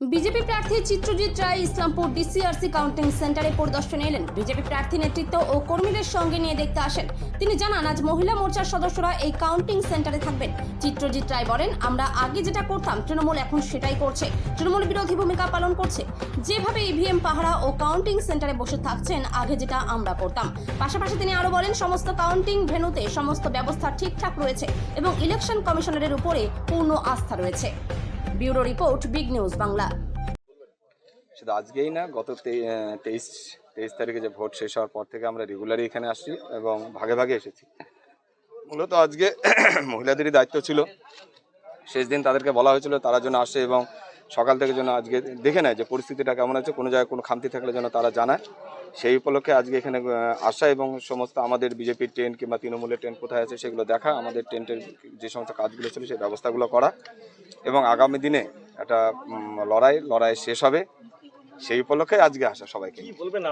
BJP প্রার্থী চিত্রজিৎ রায় Islampur DCRC counting সেন্টারে পরিদর্শনে এলেন। বিজেপি প্রার্থী নেতৃত্ব ও কর্মীদের সঙ্গে নিয়ে দেখতে আসেন। তিনি জানান, আজ মহিলা মোর্চার সদস্যরা এই কাউন্টিং সেন্টারে থাকবেন। চিত্রজিৎ রায় বলেন, আমরা আগে যেটা করতাম তৃণমূল এখন সেটাই করছে, তৃণমূল বিরোধী ভূমিকা পালন করছে। যেভাবে ইভিএম পাহারা ও কাউন্টিং সেন্টারে বসে থাকছেন, আগে যেটা আমরা করতাম। পাশাপাশি তিনি আরো বলেন, সমস্ত কাউন্টিং ভেন্যুতে সমস্ত ব্যবস্থা ঠিকঠাক রয়েছে এবং ইলেকশন কমিশনারের উপরে পূর্ণ আস্থা রয়েছে। Bureau report, big news Bangla. শুধু আজকেই না, গত 23 তারিখে যে ভোট শেষ হওয়ার পর থেকে আমরা রেগুলারই এখানে আসছি এবং ভাগে ভাগে এসেছি। মূলত আজকে মহিলাদেরই দায়িত্ব ছিল, শেষ দিন তাদেরকে বলা হয়েছিল তারা যেন আসে এবং সকাল থেকে যেন আজকে দেখে নেয় যে পরিস্থিতিটা কেমন আছে, কোনো জায়গায় কোনো খামতি থাকলে যেন তারা জানায়। সেই উপলক্ষে আজকে এখানে আসা এবং সমস্ত আমাদের বিজেপির টেন্ট কিংবা তৃণমূলের টেন্ট কোথায় আছে সেগুলো দেখা, আমাদের টেন্টের যে সমস্ত কাজগুলো ছিল সেই ব্যবস্থাগুলো করা এবং আগামী দিনে একটা লড়াই শেষ হবে সেই উপলক্ষে আজকে আসা। সবাইকে কি বলবেন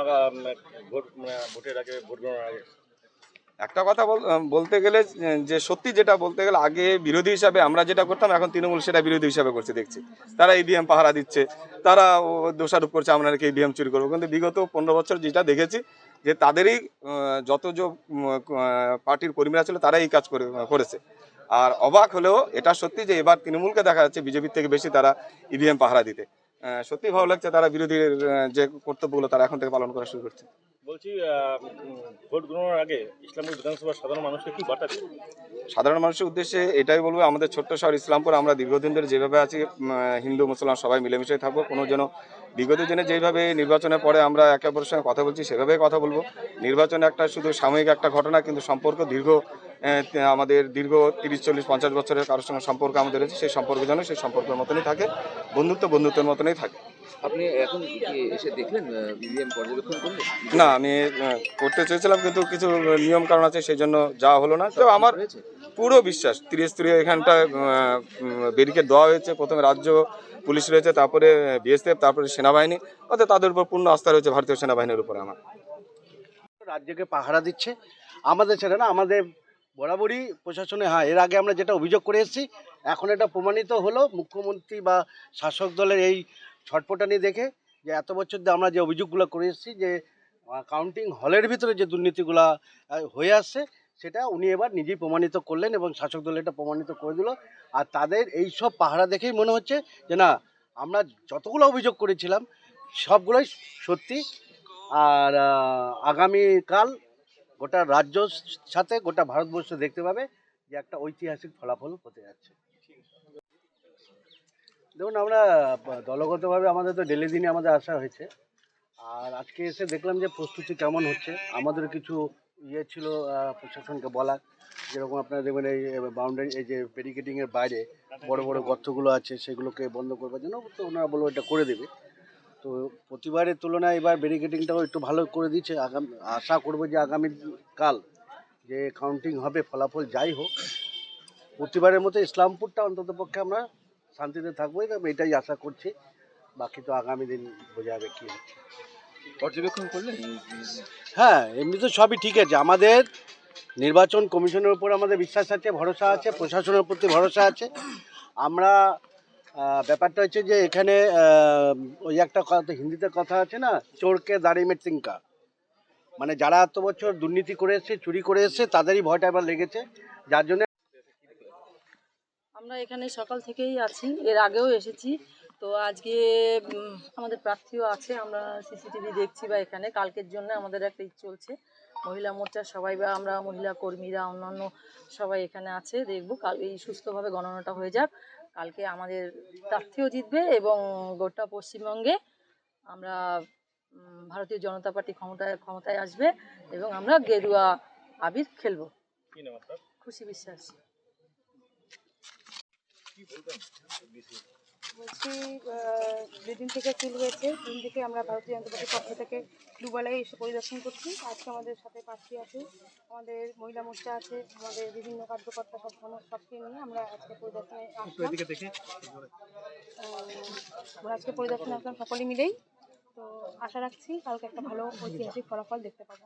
ভোটের আগে, ভোট গণনার আগে? একটা কথা বলতে গেলে, যে সত্যি যেটা বলতে গেলে, আগে বিরোধী হিসাবে আমরা যেটা করতাম এখন তৃণমূল সেটা বিরোধী হিসাবে করছে দেখছি। তারা ইভিএম পাহারা দিচ্ছে, তারা দোষারোপ করছে আমরা নাকি ইভিএম চুরি করবো। কিন্তু বিগত 15 বছর যেটা দেখেছি যে তাদেরই যত যে পার্টির কর্মীরা ছিল তারাই এই কাজ করেছে। আর অবাক হলেও এটা সত্যি যে এবার তৃণমূলকে দেখা যাচ্ছে বিজেপির থেকে বেশি তারা ইভিএম পাহারা দিতে। সত্যি ভালো লাগছে, তারা বিরোধীর যে কর্তব্যগুলো তারা এখন থেকে পালন করা শুরু করছে। বলছি, ভোট গণনার আগে ইসলামপুর বিধানসভার সাধারণ মানুষকে কি বার্তা দিন? সাধারণ মানুষের উদ্দেশ্যে এটাই বলবো, আমাদের ছোট্ট শহর ইসলামপুর আমরা দীর্ঘদিন ধরে যেভাবে আছি, হিন্দু মুসলমান সবাই মিলেমিশে থাকবো। কোনো যেন বিগত দিনে যেভাবে নির্বাচনের পরে আমরা একে অপরের সঙ্গে কথা বলছি সেভাবেই কথা বলবো। নির্বাচন একটা শুধু সাময়িক একটা ঘটনা, কিন্তু সম্পর্ক আমাদের দীর্ঘ 30, 40, 50 বছরের কারোর সঙ্গে সম্পর্ক আমাদের রয়েছে। সেই সম্পর্ক যেন সেই সম্পর্কের মতনই থাকে, বন্ধুত্বের মতনই থাকে। আপনি এখন কি এসে দেখলেন, ইভিএম পর্যবেক্ষণ করলেন? না, আমি করতে চেয়েছিলাম কিন্তু কিছু নিয়ম কারণ আছে, সেই জন্য যাওয়া হলো না। তো আমার পুরো বিশ্বাস, ত্রিস্তরীয় এখানটা ব্যারিকেড দেওয়া হয়েছে। প্রথমে রাজ্য পুলিশ রয়েছে, তারপরে বিএসএফ, তারপরে সেনাবাহিনী, অর্থাৎ তাদের উপর পূর্ণ আস্থা রয়েছে ভারতীয় সেনাবাহিনীর উপরে। আমার রাজ্যকে পাহারা দিচ্ছে, আমাদের ছেড়ে না, আমাদের বরাবরই প্রশাসনে। হ্যাঁ, এর আগে আমরা যেটা অভিযোগ করে এসেছি, এখন এটা প্রমাণিত হলো মুখ্যমন্ত্রী বা শাসক দলের এই ছটপটানি দেখে, যে এত বছর ধরে আমরা যে অভিযোগগুলো করে এসেছি যে কাউন্টিং হলের ভিতরে যে দুর্নীতিগুলো হয়ে আসছে, সেটা উনি এবার নিজেই প্রমাণিত করলেন এবং শাসক দল এটা প্রমাণিত করে দিল। আর তাদের এই সব পাহারা দেখেই মনে হচ্ছে যে না, আমরা যতগুলো অভিযোগ করেছিলাম সবগুলোই সত্যি। আর আগামীকাল গোটা রাজ্য সাথে গোটা ভারতবর্ষ দেখতে পাবে যে একটা ঐতিহাসিক ফলাফল হতে যাচ্ছে। দেখুন, আমরা দলগতভাবে আমাদের তো ডেলি দিনে আমাদের আসা হয়েছে, আর আজকে এসে দেখলাম যে প্রস্তুতি কেমন হচ্ছে। আমাদের কিছু ছিল প্রশাসনকে বলার, যেরকম আপনারা দেখবেন এই বাউন্ডারি, এই যে ব্যারিকেডিংয়ের বাইরে বড় বড় গর্তগুলো আছে সেগুলোকে বন্ধ করবার জন্য, তো ওনারা বলবো এটা করে দেবে। তো প্রতিবারের তুলনায় এবার ব্যারিকেডিংটাও একটু ভালো করে দিচ্ছে। আশা করবো যে আগামীকাল যে কাউন্টিং হবে, ফলাফল যাই হোক, প্রতিবারের মতো ইসলামপুরটা অন্তত পক্ষে আমরা শান্তিতে থাকবো, এটাই আশা করছি। বাকি তো আগামী দিন বোঝা যাবে কী হচ্ছে। পর্যবেক্ষণ করলেন? হ্যাঁ, এমনি তো সবই ঠিক আছে। আমাদের নির্বাচন কমিশনের উপর আমাদের বিশ্বাস আছে, ভরসা আছে, প্রশাসনের প্রতি ভরসা আছে। আমরা ব্যাপারটা হচ্ছে যে এখানে ওই একটা কথা, হিন্দিতে কথা আছে না, চোরকে দাড়ি মে তিনকা, মানে যারা এত বছর দুর্নীতি করে এসছে, চুরি করে এসছে, তাদেরই ভয়টা এবার লেগেছে, যার জন্য আমরা এখানে সকাল থেকেই আছি, এর আগেও এসেছি। তো আজকে আমাদের প্রার্থীও আছে, আমরা সিসিটিভি দেখছি বা এখানে কালকের জন্য আমাদের একটা চলছে মহিলা মোর্চার সবাই, বা আমরা মহিলা কর্মীরা অন্যান্য সবাই এখানে আছে, দেখব কাল এই সুস্থভাবে গণনাটা হয়ে যাক। কালকে আমাদের প্রার্থীও জিতবে এবং গোটা পশ্চিমবঙ্গে আমরা ভারতীয় জনতা পার্টি ক্ষমতায় আসবে এবং আমরা গেরুয়া আবির খেলবো। খুশি বিশ্বাস। বলছি, যেদিন থেকে শুরু হয়েছে দিন থেকে আমরা ভারতীয় জনতা পার্টির পক্ষ থেকে দুবেলায় এসে পরিদর্শন করছি। আজকে আমাদের সাথে প্রার্থী আছে, আমাদের মহিলা মোর্চা আছে, আমাদের বিভিন্ন কার্যকর্তা সবকে নিয়ে আমরা আজকে পরিদর্শনে আসলাম। আমরা আজকে পরিদর্শনে আসলাম সকলে মিলেই। তো আশা রাখছি কালকে একটা ভালো ঐতিহাসিক ফলাফল দেখতে পাবো।